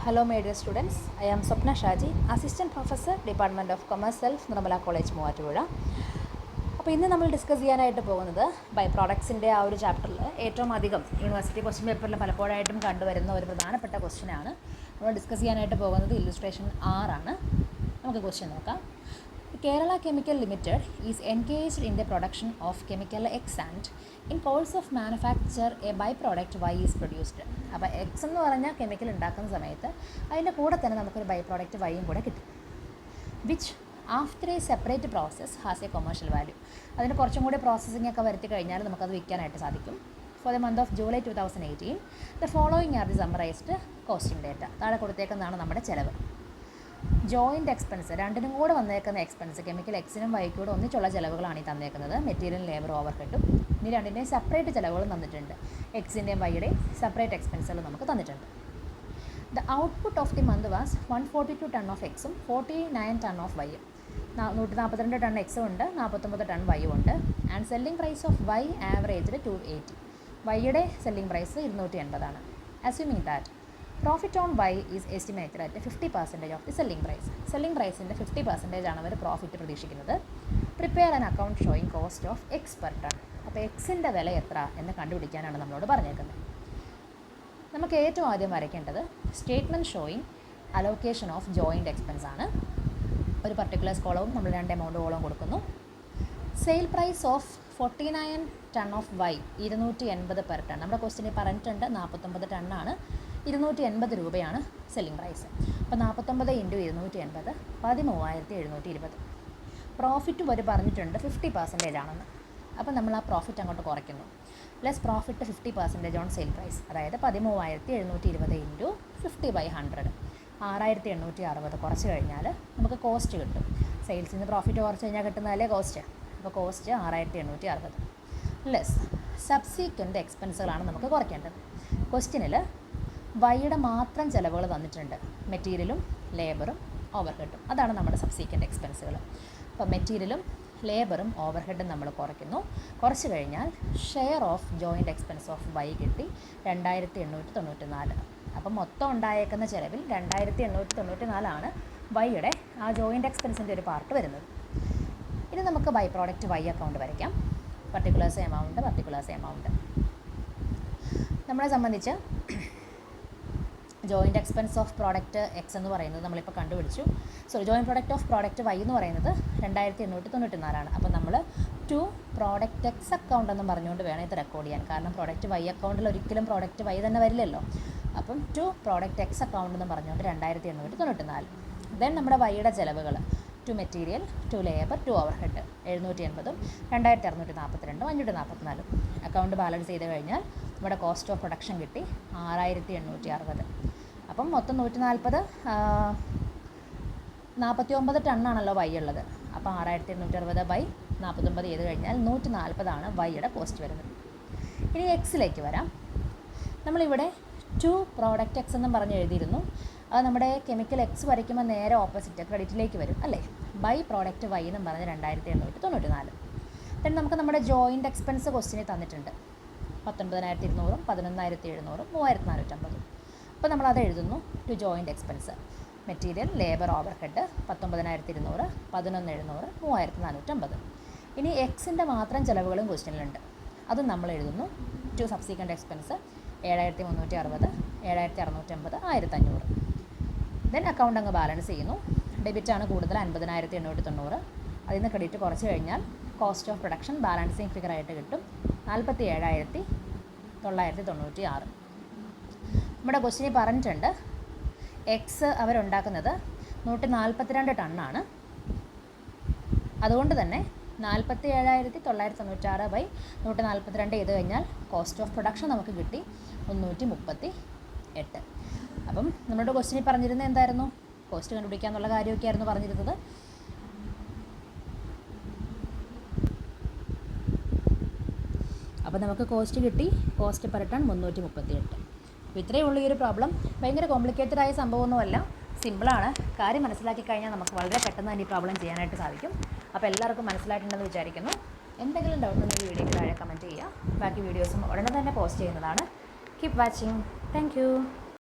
Hello, my dear students. I am Swapna Shaji, Assistant Professor, Department of Commerce, Self, Nirmala College, Moovattupuzha. അപ്പോൾ ഇന്ന് നമ്മൾ discuss ചെയ്യാനായിട്ട് പോകുന്നത് by പ്രോഡക്ട്സിൻ്റെ ആ ഒരു ചാപ്റ്ററിൽ ഏറ്റവും അധികം യൂണിവേഴ്സിറ്റി ക്വസ്റ്റ്യൻ പേപ്പറിൽ പലപ്പോഴായിട്ടും കണ്ടുവരുന്ന ഒരു പ്രധാനപ്പെട്ട ക്വസ്റ്റ്യനാണ്. നമ്മൾ ഡിസ്കസ് ചെയ്യാനായിട്ട് പോകുന്നത് ഇല്ലുസ്ട്രേഷൻ 6 ആണ്. നമുക്ക് ക്വസ്റ്റ്യൻ നോക്കാം. Kerala chemical limited is engaged in the production of chemical X and in course of manufacture a by product Y is produced. അപ്പോൾ എക്സ് എന്ന് പറഞ്ഞാൽ കെമിക്കൽ ഉണ്ടാക്കുന്ന സമയത്ത് അതിൻ്റെ കൂടെ തന്നെ നമുക്കൊരു ബൈ പ്രോഡക്റ്റ് വൈയും കൂടെ കിട്ടും. Which after A separate process has A commercial value. അതിന് കുറച്ചും കൂടി പ്രോസസ്സിംഗ് ഒക്കെ വരുത്തി കഴിഞ്ഞാൽ നമുക്കത് വിൽക്കാനായിട്ട് സാധിക്കും. For the month of July 2018 the following are the summarised costing data. താഴെ കൊടുത്തേക്കുന്നതാണ് നമ്മുടെ ചിലവ്. ജോയിൻ്റ് എക്സ്പെൻസ്, രണ്ടിനും കൂടെ വന്നേക്കുന്ന എക്സ്പെൻസ്, കെമിക്കൽ എക്സിനും വൈക്കും കൂടെ ഒന്നിച്ചുള്ള ചിലവുകളാണ് ഈ തന്നേക്കുന്നത്. മെറ്റീരിയൽ, ലേബർ, ഓവർ ഹെഡും. ഇനി രണ്ടിൻ്റെയും സെപ്പറേറ്റ് ചിലവുകളും തന്നിട്ടുണ്ട്. എക്സിൻ്റെയും വൈയുടെയും സെപ്പറേറ്റ് എക്സ്പെൻസുകൾ നമുക്ക് തന്നിട്ടുണ്ട്. The output of the month was 142 ton of എക്സും 49 ടൺ ഓഫ് വൈയും. 142 ടൺ എക്സും ഉണ്ട്, 49 ടൺ വൈയും ഉണ്ട്. And selling price of Y ആവറേജിൽ 280. വൈയുടെ സെല്ലിംഗ് പ്രൈസ് 280 ആണ്. Assuming that profit on Y is estimated at 50% of the selling price. Selling പ്രൈസിൻ്റെ 50% ആണ് അവർ പ്രോഫിറ്റ് പ്രതീക്ഷിക്കുന്നത്. Prepare an account showing cost of X per ton. അപ്പോൾ എക്സിൻ്റെ വില എത്ര എന്ന് കണ്ടുപിടിക്കാനാണ് നമ്മളോട് പറഞ്ഞേക്കുന്നത്. നമുക്ക് ഏറ്റവും ആദ്യം വരയ്ക്കേണ്ടത് statement showing allocation of joint expense ആണ്. ഒരു പർട്ടിക്കുലർ കോളവും നമ്മൾ 2 എമൗണ്ട് കോളവും കൊടുക്കുന്നു. Sale price of 49 ton of Y 280 per ton. നമ്മുടെ ക്വസ്റ്റിനിൽ പറഞ്ഞിട്ടുണ്ട് 49 ടണ്ണാണ്, 280 രൂപയാണ് സെല്ലിംഗ് പ്രൈസ്. അപ്പോൾ 49 × 280 13,720. പ്രോഫിറ്റും ഒരു പറഞ്ഞിട്ടുണ്ട് 50% ആണെന്ന്. അപ്പോൾ നമ്മൾ ആ പ്രോഫിറ്റ് അങ്ങോട്ട് കുറയ്ക്കുന്നു. Plus profit 50% on sale price, അതായത് 13,720 × 50/100 6,860 കുറച്ച് കഴിഞ്ഞാൽ നമുക്ക് കോസ്റ്റ് കിട്ടും. സെയിൽസിൽ നിന്ന് പ്രോഫിറ്റ് കുറച്ച് കഴിഞ്ഞാൽ കിട്ടുന്നതല്ലേ കോസ്റ്റ്. അപ്പോൾ കോസ്റ്റ് 6,860 ലെസ് സബ്സീക്വൻ്റ് എക്സ്പെൻസുകളാണ് നമുക്ക് കുറയ്ക്കേണ്ടത്. ക്വസ്റ്റ്യനിൽ വൈയുടെ മാത്രം ചിലവുകൾ തന്നിട്ടുണ്ട്, മെറ്റീരിയലും ലേബറും ഓവർഹെഡും. അതാണ് നമ്മുടെ സബ്സീക്വൻ്റ് എക്സ്പെൻസുകൾ. അപ്പോൾ മെറ്റീരിയലും ലേബറും ഓവർഹെഡും നമ്മൾ കുറയ്ക്കുന്നു. കുറച്ച് കഴിഞ്ഞാൽ share of joint expense of Y കിട്ടി 2,894. അപ്പം മൊത്തം ഉണ്ടായേക്കുന്ന ചിലവിൽ 2,894 ആണ് വൈയുടെ ആ ജോയിൻ്റ് എക്സ്പെൻസിൻ്റെ ഒരു പാർട്ട് വരുന്നത്. ഇനി നമുക്ക് ബൈ പ്രോഡക്റ്റ് വൈ അക്കൗണ്ട് വരയ്ക്കാം. പർട്ടിക്കുലേഴ്സ് എമൗണ്ട് നമ്മളെ സംബന്ധിച്ച് joint expense of product X എന്ന് പറയുന്നത് നമ്മളിപ്പോൾ കണ്ടുപിടിച്ചു. Joint product of product Y എന്ന് പറയുന്നത് 2,894 ആണ്. അപ്പോൾ നമ്മൾ ടു പ്രോഡക്റ്റ് എക്സ് അക്കൗണ്ട് എന്നും പറഞ്ഞുകൊണ്ട് വേണം ഇത് റെക്കോർഡ് ചെയ്യാൻ. കാരണം പ്രോഡക്റ്റ് വൈ അക്കൗണ്ടിൽ ഒരിക്കലും പ്രോഡക്റ്റ് വൈ തന്നെ വരില്ലല്ലോ. അപ്പം ടു പ്രോഡക്റ്റ് എക്സ് അക്കൗണ്ട് എന്ന് പറഞ്ഞുകൊണ്ട് 2,894. ദെൻ നമ്മുടെ വൈയുടെ ചിലവുകൾ to material, to labour, to over head 780ഉം 2,642 544. അക്കൗണ്ട് ബാലൻസ് ചെയ്ത് കഴിഞ്ഞാൽ നമ്മുടെ കോസ്റ്റ് ഓഫ് പ്രൊഡക്ഷൻ കിട്ടി 6,860. അപ്പം മൊത്തം 140 49 ടണ്ണാണല്ലോ വൈ ഉള്ളത്. അപ്പോൾ 6,860/49 ചെയ്ത് കഴിഞ്ഞാൽ 140 വൈയുടെ കോസ്റ്റ് വരുന്നത്. ഇനി എക്സിലേക്ക് വരാം. നമ്മളിവിടെ ടു പ്രോഡക്റ്റ് എക്സ് എന്നും പറഞ്ഞ് എഴുതിയിരുന്നു. അത് നമ്മുടെ കെമിക്കൽ എക്സ് വരയ്ക്കുമ്പോൾ നേരെ ഓപ്പോസിറ്റ് ക്രെഡിറ്റിലേക്ക് വരും അല്ലേ. ബൈ പ്രോഡക്റ്റ് വൈ എന്നും പറഞ്ഞ് 2,894. ദെൻ നമുക്ക് നമ്മുടെ ജോയിൻ്റ് എക്സ്പെൻസ് ക്വസ്റ്റിന് തന്നിട്ടുണ്ട് 19,200, 11,700, 3,450. അപ്പോൾ നമ്മളത് എഴുതുന്നു to joint expense. Material, labour, overhead 19,200, 11,700, 3,450. ഇനി എക്സിൻ്റെ മാത്രം ചിലവുകളും ക്വസ്റ്റ്യനിലുണ്ട്. അതും നമ്മൾ എഴുതുന്നു to subsequent expense 7,360, 7,650, 1,500. Then account അങ്ങ് ബാലൻസ് ചെയ്യുന്നു. ഡെബിറ്റാണ് കൂടുതൽ 50,890. അതിൽ നിന്ന് ക്രെഡിറ്റ് കുറച്ച് കഴിഞ്ഞാൽ കോസ്റ്റ് ഓഫ് പ്രൊഡക്ഷൻ ബാലൻസിങ് ഫിഗറായിട്ട് കിട്ടും 47,996. നമ്മുടെ ക്വസ്റ്റിനിൽ പറഞ്ഞിട്ടുണ്ട് എക്സ് അവരുണ്ടാക്കുന്നത് 142 ടണ്ണാണ്. അതുകൊണ്ട് തന്നെ 47,996/142 ചെയ്ത് കഴിഞ്ഞാൽ കോസ്റ്റ് ഓഫ് പ്രൊഡക്ഷൻ നമുക്ക് കിട്ടി 338. അപ്പം നമ്മുടെ ക്വസ്റ്റിനിൽ പറഞ്ഞിരുന്നത് എന്തായിരുന്നു? കോസ്റ്റ് കണ്ടുപിടിക്കാന്നുള്ള കാര്യമൊക്കെ ആയിരുന്നു പറഞ്ഞിരുന്നത്. അപ്പോൾ നമുക്ക് കോസ്റ്റ് കിട്ടി, കോസ്റ്റ് പെർ ടൺ 338. അപ്പോൾ ഇത്രയേ ഉള്ളൂ ഈ ഒരു പ്രോബ്ലം. ഭയങ്കര കോംപ്ലിക്കേറ്റഡ് ആയ സംഭവമൊന്നുമല്ല, സിമ്പിളാണ്. കാര്യം മനസ്സിലാക്കി കഴിഞ്ഞാൽ നമുക്ക് വളരെ പെട്ടെന്ന് തന്നെ ഈ പ്രോബ്ലം ചെയ്യാനായിട്ട് സാധിക്കും. അപ്പോൾ എല്ലാവർക്കും മനസ്സിലായിട്ടുണ്ടെന്ന് വിചാരിക്കുന്നു. എന്തെങ്കിലും ഡൗട്ട് ഉണ്ടെങ്കിൽ വീഡിയോയ്ക്ക് താഴെ കമൻറ്റ് ചെയ്യുക. ബാക്കി വീഡിയോസും ഉടനെ തന്നെ പോസ്റ്റ് ചെയ്യുന്നതാണ്. Keep watching. Thank you.